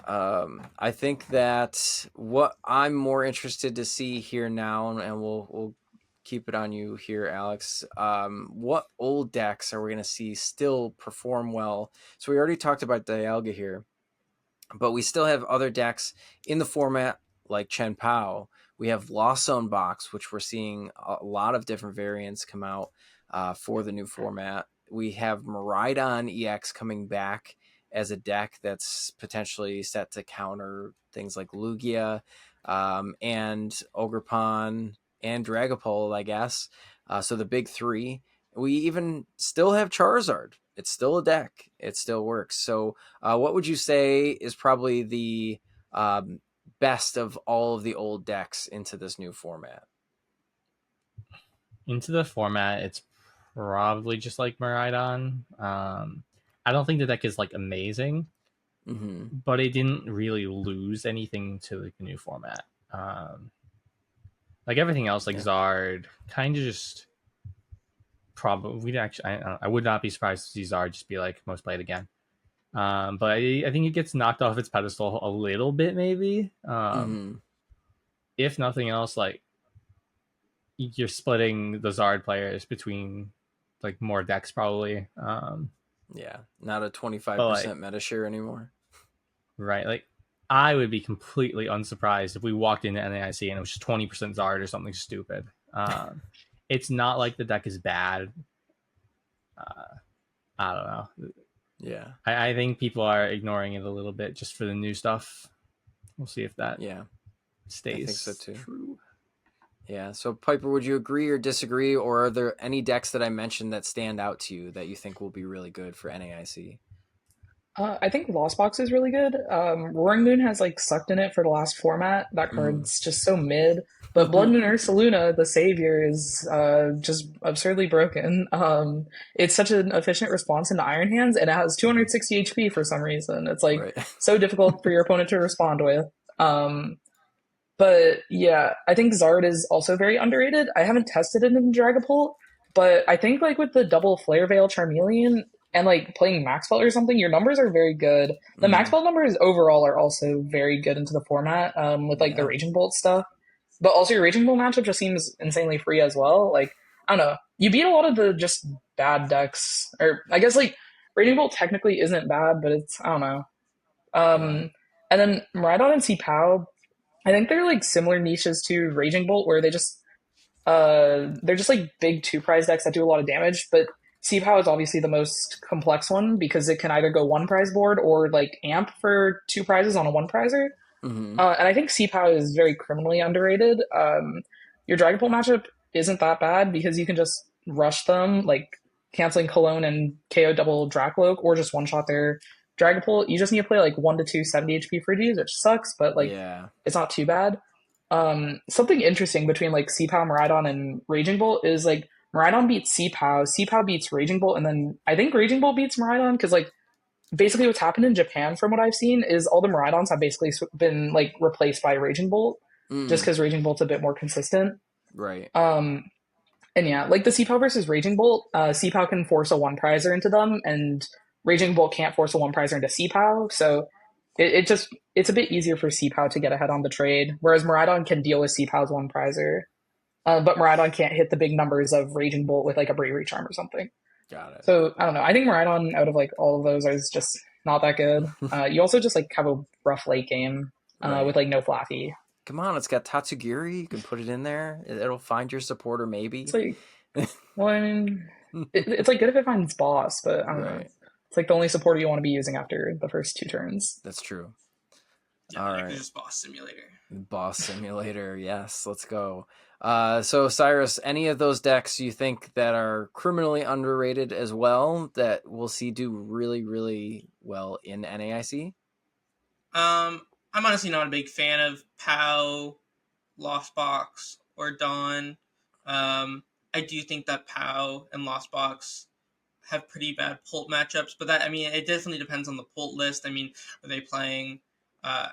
I think that what I'm more interested to see here now, and we'll keep it on you here, Alex. What old decks are we going to see still perform well? So we already talked about Dialga here, but we still have other decks in the format like Chen Pao. We have Lost Zone Box, which we're seeing a lot of different variants come out for the new format. We have Miraidon EX coming back as a deck that's potentially set to counter things like Lugia and ogrepon and Dragapult, I guess. So the big three. We even still have Charizard. It's still a deck. It still works. So what would you say is probably the best of all of the old decks into this new format? Into the format, it's probably just like Miraidon. I don't think the deck is like amazing, but it didn't really lose anything to like the new format. Like everything else, like Zard, kind of just probably I would not be surprised to see Zard just be like most played again. But I think it gets knocked off its pedestal a little bit, maybe. If nothing else, like you're splitting the Zard players between like more decks, probably. Not a 25% meta share anymore. Right, like I would be completely unsurprised if we walked into NAIC and it was just 20% Zard or something stupid. It's not like the deck is bad. I don't know. Yeah, I think people are ignoring it a little bit just for the new stuff. We'll see if that stays I think so too. True. Yeah, so Piper, would you agree or disagree, or are there any decks that I mentioned that stand out to you that you think will be really good for NAIC? I think Lost Box is really good. Roaring Moon has like sucked in it for the last format. That card's just so mid. But Blood Moon Ursaluna, the savior, is just absurdly broken. It's such an efficient response into Iron Hands, and it has 260 HP for some reason. It's like so difficult for your opponent to respond with. But yeah, I think Zard is also very underrated. I haven't tested it in Dragapult, but I think like with the double Flare Veil Charmeleon, and like playing max belt or something, your numbers are very good. The max belt numbers overall are also very good into the format, with like the Yeah. Raging Bolt stuff. But also your Raging Bolt matchup just seems insanely free as well. Like, I don't know. You beat a lot of the just bad decks. Or I guess like Raging Bolt technically isn't bad, but it's, I don't know. Yeah. And then Miraidon and C-Pow, I think they're like similar niches to Raging Bolt where they're just like big two prize decks that do a lot of damage, but C-Pow is obviously the most complex one because it can either go one prize board or like amp for two prizes on a one prizer. Mm-hmm. And I think C-Pow is very criminally underrated. Your Dragapult matchup isn't that bad because you can just rush them, like canceling Cologne and KO double Dracloak, or just one shot their Dragapult. You just need to play like 1 to 2 70 HP Frigies, which sucks, but like Yeah. it's not too bad. Something interesting between like C-Pow, Miraidon, and Raging Bolt is like Miraidon beats C-Pow, C-Pow beats Raging Bolt, and then I think Raging Bolt beats Miraidon because like basically what's happened in Japan from what I've seen is all the Miraidons have basically been like replaced by Raging Bolt just because Raging Bolt's a bit more consistent. Right. And yeah, like the C-Pow versus Raging Bolt, C-Pow can force a one prizer into them, and Raging Bolt can't force a one prizer into C-Pow. So it's a bit easier for C-Pow to get ahead on the trade, whereas Miraidon can deal with C-Pow's one prizer. But Miraidon can't hit the big numbers of Raging Bolt with like a Bravery Charm or something. Got it. So I don't know. I think Miraidon out of like all of those is just not that good. You also just like have a rough late game Right. with like no Flaffy. Come on, it's got Tatsugiri. You can put it in there. It'll find your supporter, maybe. It's like, well, I mean, it's like good if it finds boss, but I don't know. Right. It's like the only supporter you want to be using after the first 2 turns. That's true. Yeah, All like right. just Boss Simulator. Boss Simulator. Yes, let's go. So Cyrus, any of those decks you think that are criminally underrated as well that we'll see do really, really well in NAIC? I'm honestly not a big fan of POW, Lost Box, or Dawn. I do think that POW and Lost Box have pretty bad Pult matchups, but that, I mean, it definitely depends on the Pult list. I mean, are they playing, are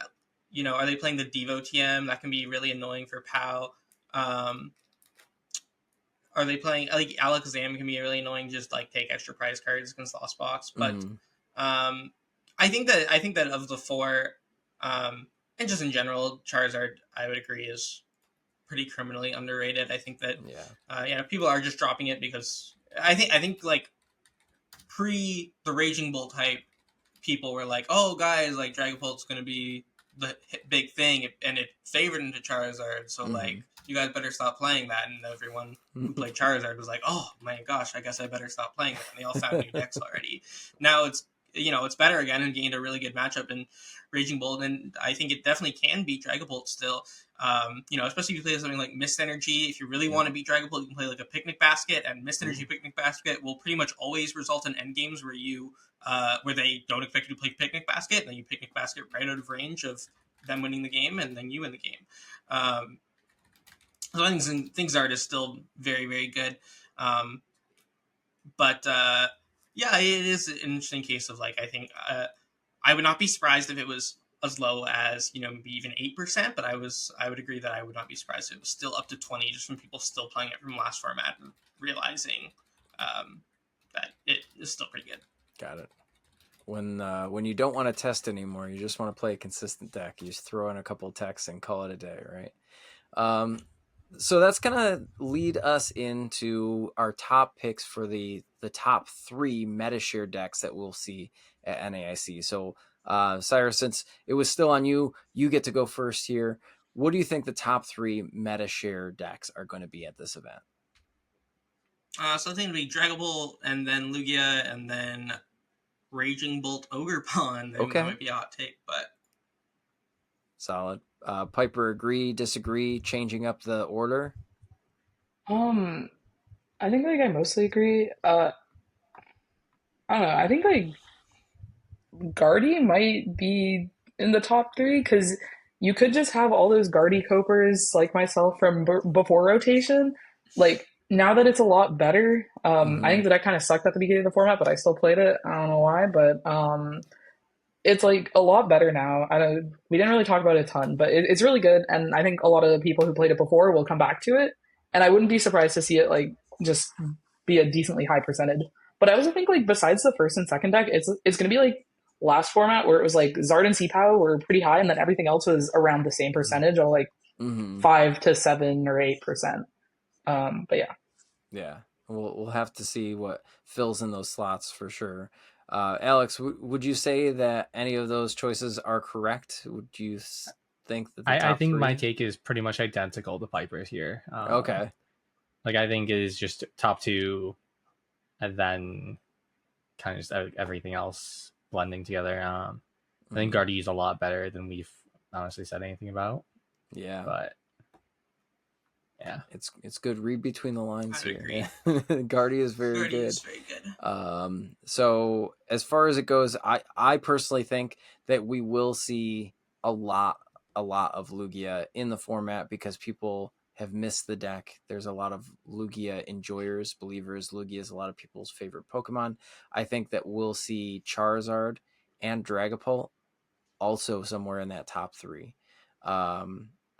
they playing the Devo TM? That can be really annoying for POW. Are they playing, like, Alakazam can be really annoying, just like take extra prize cards against Lost Box. But I think that of the 4, and just in general, Charizard, I would agree, is pretty criminally underrated. I think that people are just dropping it because I think like pre the Raging Bolt hype, people were like, "Oh, guys, like Dragapult's going to be the big thing," and it favored into Charizard. So like, you guys better stop playing that. And everyone who played Charizard was like, "Oh my gosh, I guess I better stop playing it." And they all found new decks already. Now it's better again and gained a really good matchup in Raging Bolt, and I think it definitely can beat Dragapult still. Especially if you play something like Mist Energy. If you really want to beat Dragapult, you can play like a Picnic Basket, and Mist Energy Picnic Basket will pretty much always result in end games where where they don't expect you to play Picnic Basket, and then you Picnic Basket right out of range of them winning the game, and then you win the game. So I think things are just still very, very good. But it is an interesting case of like, I think I would not be surprised if it was as low as, maybe even 8%, but I would agree that I would not be surprised if it was still up to 20, just from people still playing it from last format and realizing that it is still pretty good. Got it. When you don't want to test anymore, you just want to play a consistent deck. You just throw in a couple of texts and call it a day, right? So that's gonna lead us into our top picks for the top 3 MetaShare decks that we'll see at NAIC. So Cyrus, since it was still on you, you get to go first here. What do you think the top 3 MetaShare decks are going to be at this event? So I think it'll be Dragapult, and then Lugia, and then Raging Bolt Ogrepon. Okay. That might be a hot take, but solid. Piper, agree, disagree, changing up the order? I think like I mostly agree. I don't know. I think like Guardy might be in the top 3 because you could just have all those Guardy copers like myself from before rotation. Like now that it's a lot better, I think that I kind of sucked at the beginning of the format, but I still played it. I don't know why, but it's like a lot better now. We didn't really talk about it a ton, but it's really good, and I think a lot of the people who played it before will come back to it, and I wouldn't be surprised to see it like just be a decently high percentage. But I also think like besides the first and second deck, it's gonna be like last format where it was like Zard and Sea-Pow were pretty high, and then everything else was around the same percentage, or like Mm-hmm. 5 to 7 or 8%. But yeah. Yeah, we'll have to see what fills in those slots for sure. Alex, would you say that any of those choices are correct? Would you think that the I top think my three? take is pretty much identical to Piper's here. Okay. Like I think it is just top two, and then kind of just everything else blending together. I think Mhm. Guardy is a lot better than we've honestly said anything about. Yeah, But yeah, it's good. Read between the lines I'd here. agree. Guardy is very Guardy good. is very good. So as far as it goes, I personally think that we will see a lot of Lugia in the format because people have missed the deck. There's a lot of Lugia enjoyers, believers. Lugia is a lot of people's favorite Pokemon. I think that we'll see Charizard and Dragapult also somewhere in that top three.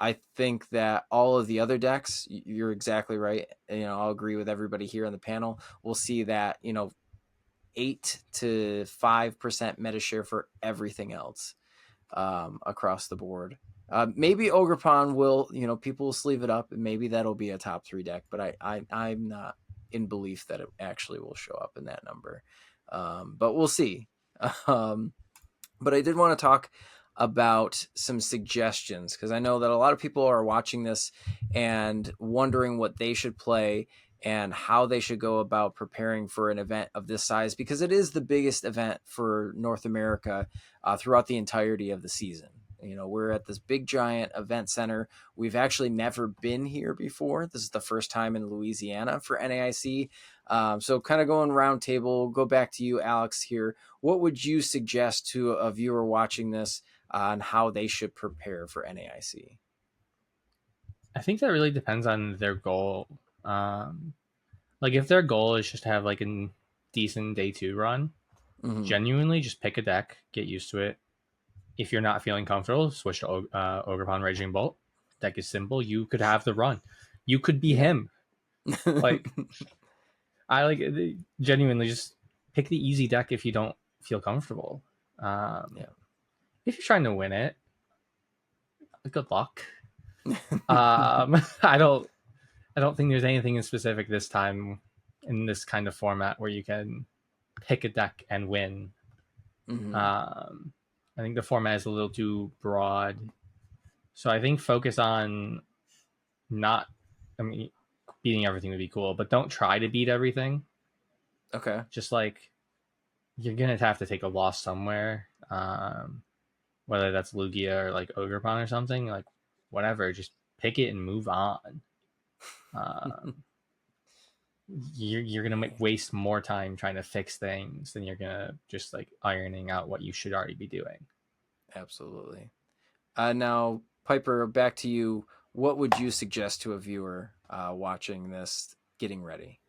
I think that all of the other decks, you're exactly right. I'll agree with everybody here on the panel. We'll see that 8 to 5% meta share for everything else across the board. Maybe Ogrepon will, people will sleeve it up, and maybe that'll be a top 3 deck. But I'm not in belief that it actually will show up in that number. But we'll see. But I did want to talk about some suggestions because I know that a lot of people are watching this and wondering what they should play and how they should go about preparing for an event of this size because it is the biggest event for North America throughout the entirety of the season. We're at this big giant event center. We've actually never been here before. This is the first time in Louisiana for NAIC. So kind of going round table, go back to you, Alex, here. What would you suggest to a viewer watching this on how they should prepare for NAIC? I think that really depends on their goal. Like if their goal is just to have like a decent day 2 run, genuinely just pick a deck, get used to it. If you're not feeling comfortable, switch to Ogrepon Raging Bolt. Deck is simple. You could have the run. You could be him. Like I like genuinely just pick the easy deck if you don't feel comfortable. If you're trying to win it, good luck. I don't think there's anything in specific this time in this kind of format where you can pick a deck and win. I think the format is a little too broad. So I think focus on beating everything would be cool, but don't try to beat everything. Okay. Just like you're going to have to take a loss somewhere. Whether that's Lugia or like Ogrepon or something, like whatever, just pick it and move on. You're gonna waste more time trying to fix things than you're gonna just like ironing out what you should already be doing. Absolutely. Now, Piper, back to you. What would you suggest to a viewer watching this, getting ready?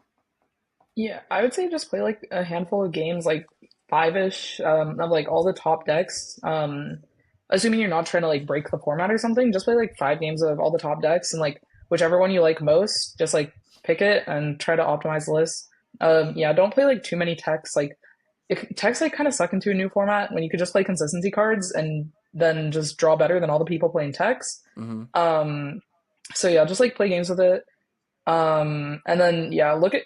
Yeah, I would say just play like a handful of games, like five-ish, of like all the top decks. Assuming you're not trying to like break the format or something, just play like 5 games of all the top decks and like whichever one you like most, just like pick it and try to optimize the list. Yeah, don't play like too many techs. Like techs like kind of suck into a new format when you could just play consistency cards and then just draw better than all the people playing techs. So yeah, just like play games with it. And then yeah, look at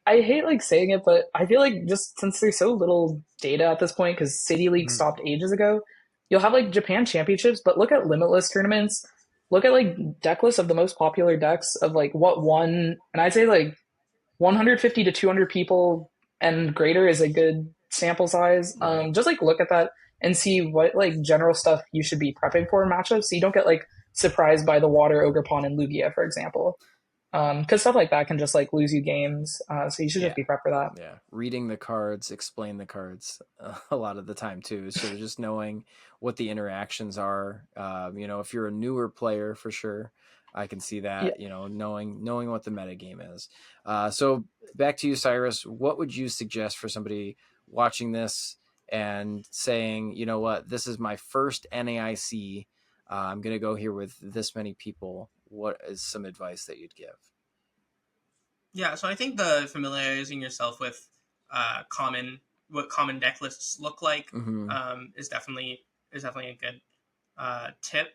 I hate like saying it, but I feel like just since there's so little data at this point, because City League stopped ages ago, you'll have like Japan championships, but look at limitless tournaments. Look at like deck lists of the most popular decks of like what won, and I'd say like 150 to 200 people and greater is a good sample size. Right. Just like look at that and see what like general stuff you should be prepping for in matchups, so you don't get like surprised by the Water Ogrepon and Lugia, for example. Because stuff like that can just like lose you games. So you should just be prepped for that. Yeah, reading the cards, explain the cards a lot of the time too. So just knowing what the interactions are. If you're a newer player, for sure, I can see that. Yeah. Knowing what the meta game is. So back to you, Cyrus. What would you suggest for somebody watching this and saying, you know what, this is my first NAIC. I'm gonna go here with this many people. What is some advice that you'd give? Yeah, so I think the familiarizing yourself with common deck lists look like, Mm-hmm. is definitely a good tip.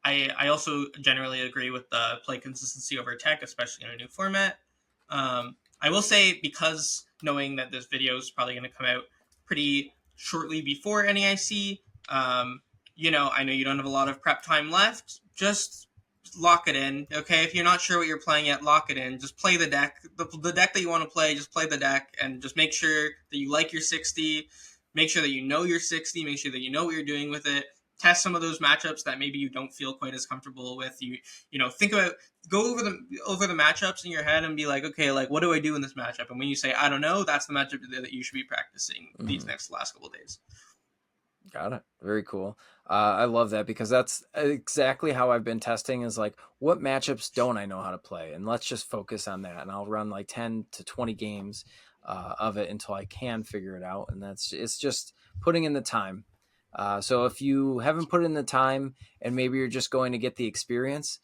I also generally agree with the play consistency over tech, especially in a new format. I will say, because knowing that this video is probably going to come out pretty shortly before NAIC, I know you don't have a lot of prep time left. Just lock it in, okay? If you're not sure what you're playing yet, lock it in. Just play the deck. The deck that you want to play, just play the deck, and just make sure that you like your 60. Make sure that you know your 60. Make sure that you know what you're doing with it. Test some of those matchups that maybe you don't feel quite as comfortable with. Think about, go over the matchups in your head and be like, okay, like, what do I do in this matchup? And when you say I don't know, that's the matchup that you should be practicing these last couple of days. Got it. Very cool. I love that, because that's exactly how I've been testing, is like, what matchups don't I know how to play? And let's just focus on that. And I'll run like 10 to 20 games of it until I can figure it out. And it's just putting in the time. So if you haven't put in the time and maybe you're just going to get the experience,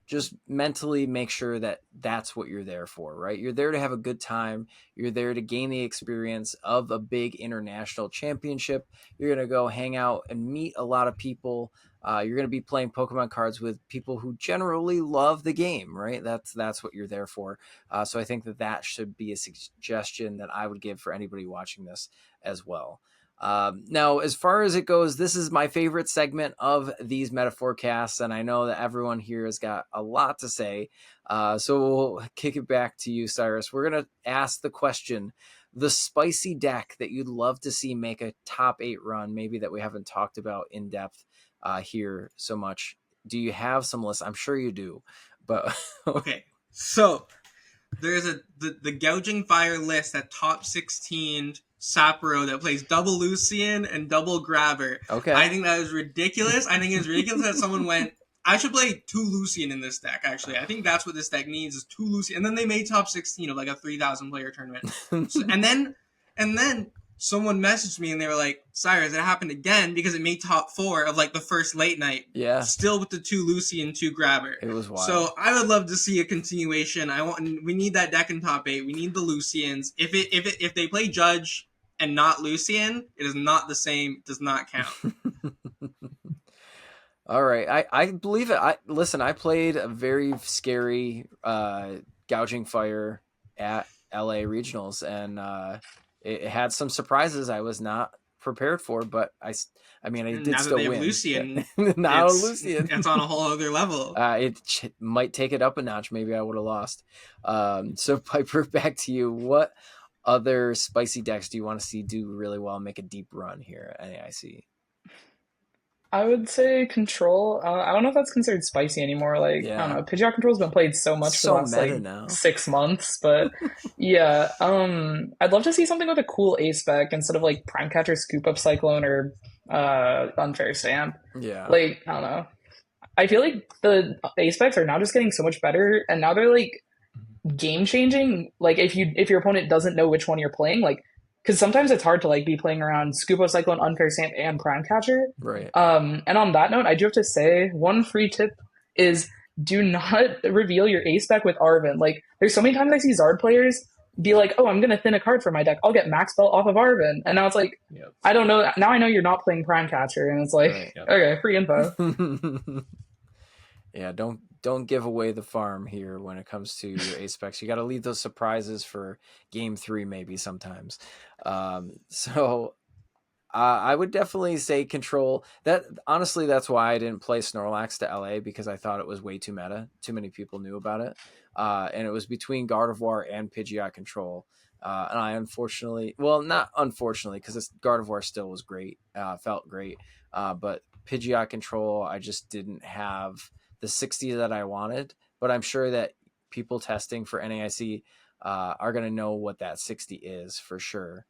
just mentally make sure that that's what you're there for, right? You're there to have a good time. You're there to gain the experience of a big international championship. You're going to go hang out and meet a lot of people. You're going to be playing Pokemon cards with people who generally love the game, right? That's what you're there for. So I think that should be a suggestion that I would give for anybody watching this as well. Now, as far as it goes, this is my favorite segment of these metaforecasts, and I know that everyone here has got a lot to say. So we'll kick it back to you, Cyrus. We're going to ask the question, the spicy deck that you'd love to see make a top 8 run, maybe that we haven't talked about in depth here so much. Do you have some lists? I'm sure you do, but okay. So there's the Gouging Fire list at top 16 Sapporo that plays double Lucian and double Grabber. Okay. I think that is ridiculous. I think it's ridiculous that someone went, I should play 2 Lucian in this deck, actually. I think that's what this deck needs, is 2 Lucian. And then they made top 16 of like a 3,000 player tournament. And then someone messaged me and they were like, Cyrus, it happened again because it made top 4 of like the first late night. Yeah. Still with the 2 Lucian, 2 Grabber. It was wild. So I would love to see a continuation. We need that deck in top 8. We need the Lucians. If they play Judge and not Lucian, it is not the same. Does not count. All right. I believe it. I played a very scary Gouging Fire at LA Regionals, and it had some surprises I was not prepared for, but I did now still that they win. have Lucian, now Lucian, it's on a whole other level. It might take it up a notch. Maybe I would have lost. So Piper, back to you. What other spicy decks do you want to see do really well and make a deep run here at NAIC? I would say Control. I don't know if that's considered spicy anymore. Like, Yeah. I don't know. Pidgeot Control's been played so much for the last like now. 6 months, but yeah. I'd love to see something with a cool ace spec instead of like Prime Catcher, Scoop Up Cyclone, or Unfair Stamp. Yeah. Like, I don't know. I feel like the ace specs are now just getting so much better, and now they're like game changing. Like, if your opponent doesn't know which one you're playing, like, because sometimes it's hard to like be playing around Scoop Up Cyclone, Unfair Stamp, and Prime Catcher. Right. And on that note, I do have to say one free tip is do not reveal your ace spec with Arven. Like, there's so many times I see Zard players be like, oh, I'm gonna thin a card for my deck. I'll get Max Belt off of Arven. And now it's like, Yep. I don't know. Now I know you're not playing Prime Catcher, and it's like, Right. Yep. okay, free info. Yeah, don't give away the farm here when it comes to your ace specs. You got to leave those surprises for game 3 maybe sometimes. So I would definitely say Control. That honestly, that's why I didn't play Snorlax to LA, because I thought it was way too meta. Too many people knew about it, and it was between Gardevoir and Pidgeot Control. And I not unfortunately, because Gardevoir still was great, felt great, but Pidgeot Control, I just didn't have the 60 that I wanted. But I'm sure that people testing for NAIC are going to know what that 60 is for sure.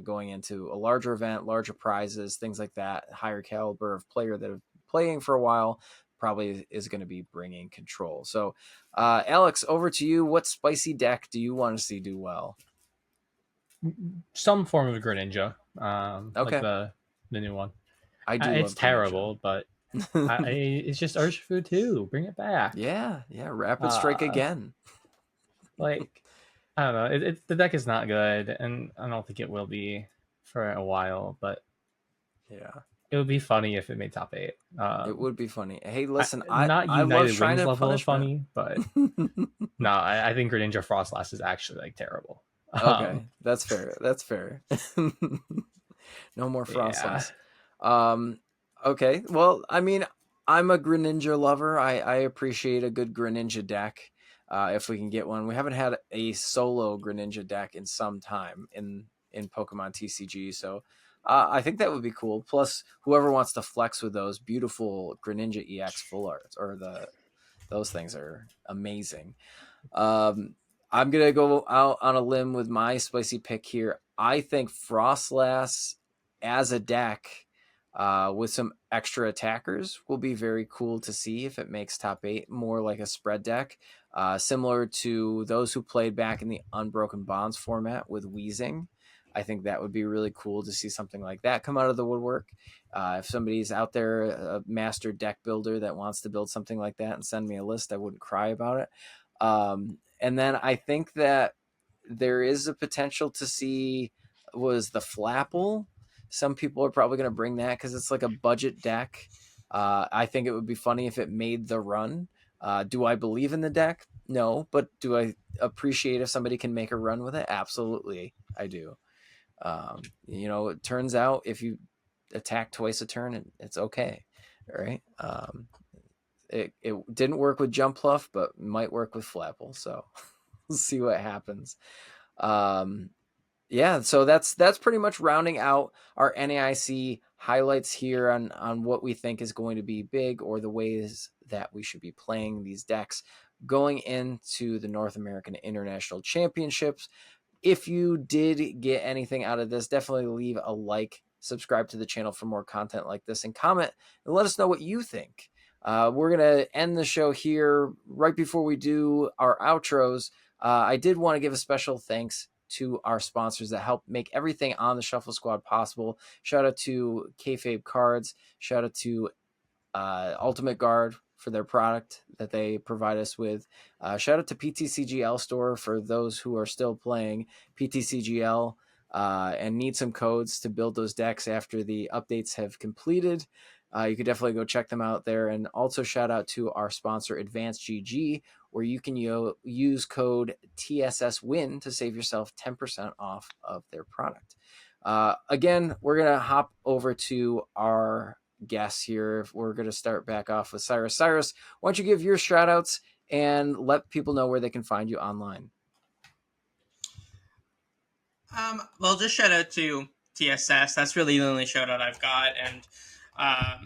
Going into a larger event, larger prizes, things like that, higher caliber of player that have playing for a while probably is going to be bringing Control. So, Alex, over to you. What spicy deck do you want to see do well? Some form of Greninja. Okay. Like the new one. I do. It's terrible, but it's just Urshifu too. Bring it back. Yeah. Rapid Strike again. Like, I don't know. The deck is not good, and I don't think it will be for a while. But Yeah, it would be funny if it made top 8. it would be funny. Hey, listen, Not I love United Shrine Wings of level of Punishment. funny, but no, I think Greninja Frostlass is actually like terrible. Okay, that's fair. That's fair. No more Yeah. Frostlass. Okay, well, I mean, I'm a Greninja lover. I appreciate a good Greninja deck. If we can get one, we haven't had a solo Greninja deck in some time in Pokemon TCG, so I think that would be cool. Plus, whoever wants to flex with those beautiful Greninja EX full arts, or those things are amazing. Um, I'm gonna go out on a limb with my spicy pick here. I think Frostlass as a deck with some extra attackers will be very cool to see if it makes top 8 more like a spread deck, similar to those who played back in the Unbroken Bonds format with Weezing. I think that would be really cool to see something like that come out of the woodwork. If somebody's out there, a master deck builder that wants to build something like that and send me a list, I wouldn't cry about it. And then I think that there is a potential to see was the Flapple. Some people are probably going to bring that because it's like a budget deck. I think it would be funny if it made the run. Do I believe in the deck? No, but do I appreciate if somebody can make a run with it? Absolutely, I do. It turns out if you attack twice a turn, it's okay, right? It didn't work with Jumpluff, but might work with Flapple. So we'll see what happens. Yeah, so that's pretty much rounding out our NAIC highlights here on what we think is going to be big or the ways that we should be playing these decks going into the North American International Championships. If you did get anything out of this, definitely leave a like, subscribe to the channel for more content like this, and comment and let us know what you think. We're going to end the show here right before we do our outros. I did want to give a special thanks to our sponsors that help make everything on the Shuffle Squad possible. Shout out to Kayfabe Cards. Shout out to Ultimate Guard for their product that they provide us with. Shout out to PTCGL Store for those who are still playing PTCGL and need some codes to build those decks after the updates have completed. You could definitely go check them out there. And also shout out to our sponsor, Advanced GG, where you can use code TSSWIN to save yourself 10% off of their product. Again, we're going to hop over to our guests here. We're going to start back off with Cyrus. Cyrus, why don't you give your shout outs and let people know where they can find you online? Well, just shout out to TSS. That's really the only shout out I've got. And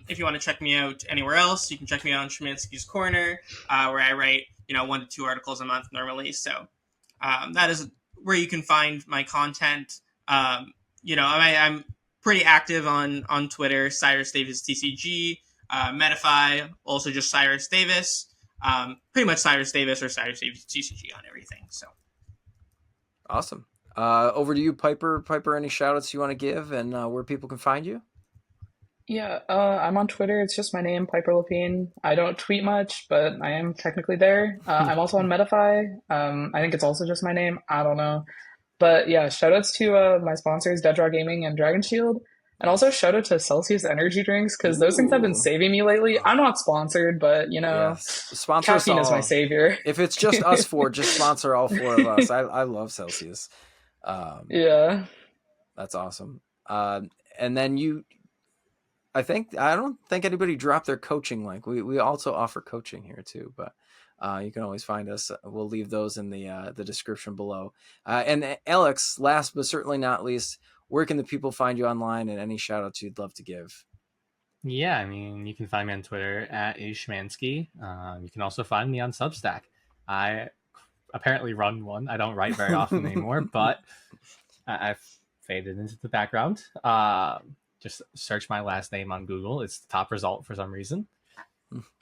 if you want to check me out anywhere else, you can check me out on Schemansche's Corner, where I write 1 to 2 articles a month normally. So that is where you can find my content. I'm pretty active on Twitter, Cyrus Davis TCG, Metafy, also just Cyrus Davis. Pretty much Cyrus Davis or Cyrus Davis TCG on everything. So awesome. Over to you, Piper. Piper, any shout outs you want to give and where people can find you? Yeah, I'm on Twitter. It's just my name, Piper Lepine. I don't tweet much, but I am technically there. I'm also on Metafy. I think it's also just my name. I don't know. But yeah, shoutouts to my sponsors, Dead Draw Gaming and Dragon Shield. And also shout out to Celsius energy drinks because those things have been saving me lately. I'm not sponsored, but sponsor us caffeine all. is my savior. If it's just us four, just sponsor all 4 of us. I love Celsius. Yeah. That's awesome. And then I don't think anybody dropped their coaching link. We also offer coaching here too, but you can always find us. We'll leave those in the description below. And Alex, last but certainly not least, where can the people find you online and any shout outs you'd love to give? Yeah, I mean, you can find me on Twitter at Schemanske. You can also find me on Substack. I apparently run one. I don't write very often anymore, but I've faded into the background. Just search my last name on Google. It's the top result for some reason.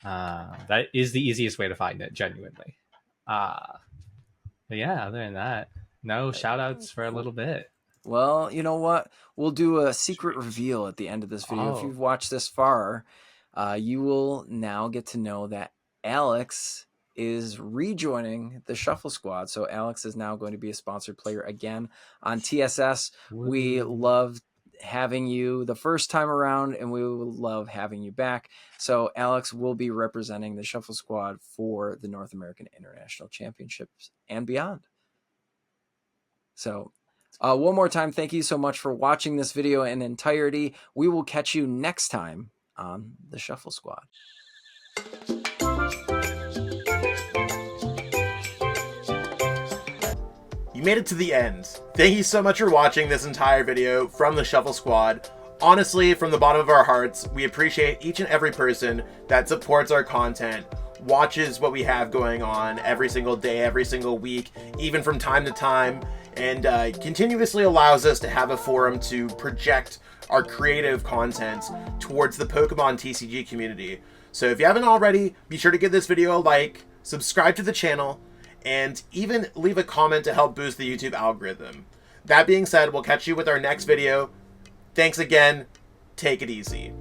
That is the easiest way to find it, genuinely. But yeah, other than that, no shout outs for a little bit. Well, you know what? We'll do a secret reveal at the end of this video. If you've watched this far, you will now get to know that Alex is rejoining the Shuffle Squad. So Alex is now going to be a sponsored player again on TSS. We loved having you the first time around, and we will love having you back. So Alex will be representing the Shuffle Squad for the North American International Championships and beyond. So one more time, thank you so much for watching this video in entirety. We will catch you next time on the Shuffle Squad. You made it to the end. Thank you so much for watching this entire video from the Shuffle Squad. Honestly, from the bottom of our hearts, we appreciate each and every person that supports our content, watches what we have going on every single day, every single week, even from time to time, and continuously allows us to have a forum to project our creative content towards the Pokemon TCG community. So if you haven't already, be sure to give this video a like, subscribe to the channel, and even leave a comment to help boost the YouTube algorithm. That being said, we'll catch you with our next video. Thanks again. Take it easy.